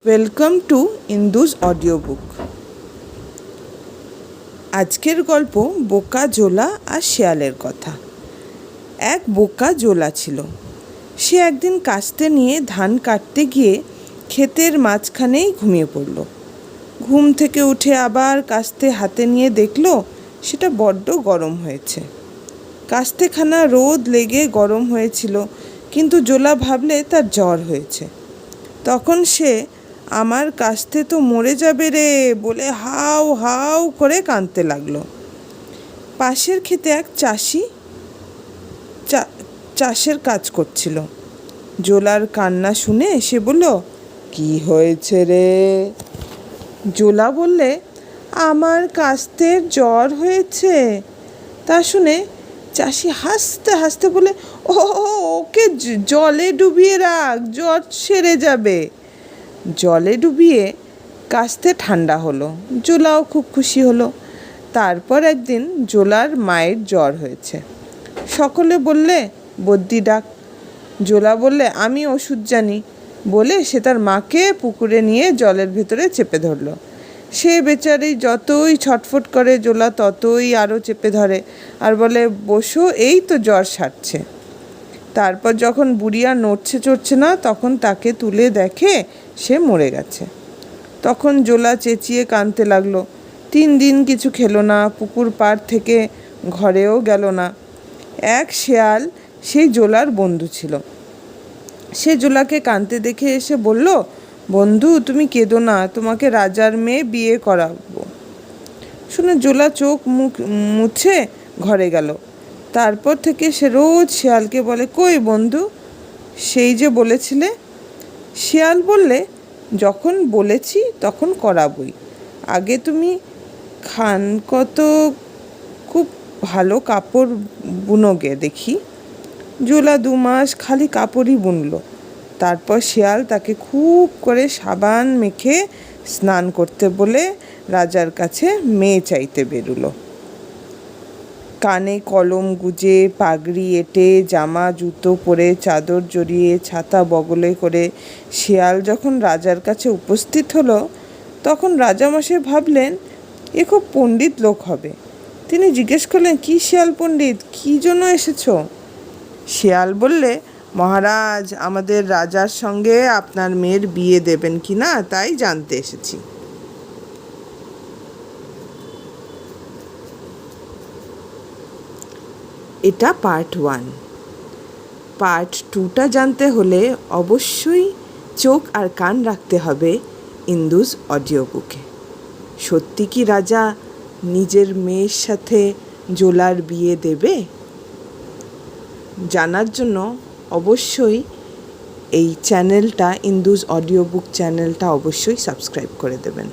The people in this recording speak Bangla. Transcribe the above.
Welcome to Indus audio book. আজকের গল্প বোকা জোলা আর শেয়ালের কথা। এক বোকা জোলা ছিল। সে একদিন কাস্তে নিয়ে ধান কাটতে গিয়ে ক্ষেতের মাঝখানেই ঘুমিয়ে পড়ল। ঘুম থেকে উঠে আবার কাস্তে হাতে নিয়ে দেখল সেটা বড্ড গরম হয়েছে। কাস্তেখানা রোদ লেগে গরম হয়েছিল, কিন্তু জোলা ভাবলে তার জ্বর হয়েছে। তখন সে আমার কাস্তে তো মরে যাবে রে বলে হাউ হাউ করে কাঁদতে লাগলো। পাশের ক্ষেতে এক চাষি চাষের কাজ করছিল। জোলার কান্না শুনে সে বলল, কি হয়েছে রে? জোলা বললে, আমার কাস্তের জ্বর হয়েছে। তা শুনে চাষি হাসতে হাসতে বলে, ওকে জলে ডুবিয়ে রাখ, জ্বর সেরে যাবে। জলে ডুবিয়ে কাস্তে ঠান্ডা হলো। জোলাও খুব খুশি হলো। তারপর একদিন জোলার মায়ের জ্বর হয়েছে। সকলে বললে, বদ্যি ডাক। জোলা বললে, আমি ওষুধ জানি বলে সে তার মাকে পুকুরে নিয়ে জলের ভেতরে চেপে ধরলো। সে বেচারি যতই ছটফট করে, জোলা ততই আরও চেপে ধরে আর বলে, বসো, এই তো জ্বর সারছে। তারপর যখন বুড়ি আর নড়ছে চড়ছে না, তখন তাকে তুলে দেখে সে মরে গেছে। তখন জোলা চেঁচিয়ে কাঁদতে লাগলো। 3 দিন কিছু খেলো না, পুকুর পাড় থেকে ঘরেও গেল না। এক শেয়াল সেই জোলার বন্ধু ছিল। সে জোলাকে কাঁদতে দেখে এসে বলল, বন্ধু, তুমি কেঁদো না, তোমাকে রাজার মেয়ে বিয়ে করাবো। শুনে জোলা চোখ মুখ মুছে ঘরে গেল। তারপর থেকে সে রোজ শেয়ালকে বলে, কই বন্ধু, সেই যে বলেছিলে? শেয়াল বললে, যখন বলেছি তখন করাবই। আগে তুমি খান কত খুব ভালো কাপড় বুনোগে দেখি। জোলা 2 মাস খালি কাপড়ই বুনলো। তারপর শেয়াল তাকে খুব করে সাবান মেখে স্নান করতে বলে রাজার কাছে মেয়ে চাইতে বেরুলো। কানে কলম গুজে, পাগড়ি এঁটে, জামা জুতো পরে, চাদর জড়িয়ে, ছাতা বগলে করে শেয়াল যখন রাজার কাছে উপস্থিত হলো, তখন রাজামশাই ভাবলেন এ খুব পণ্ডিত লোক হবে। তিনি জিজ্ঞেস করলেন, কি শেয়াল পণ্ডিত, কী জন্য এসেছো? শেয়াল বললে, মহারাজ, আমাদের রাজার সঙ্গে আপনার মেয়ের বিয়ে দেবেন কি না তাই জানতে এসেছি। এটা পার্ট 1। পার্ট 2টা জানতে হলে অবশ্যই চোখ আর কান রাখতে হবে ইন্দুস অডিও বুকে। সত্যি কি রাজা নিজের মেয়ের সাথে জোলার বিয়ে দেবে? জানার জন্য অবশ্যই এই চ্যানেলটা, ইন্দুস অডিও বুক চ্যানেলটা অবশ্যই সাবস্ক্রাইব করে দেবেন।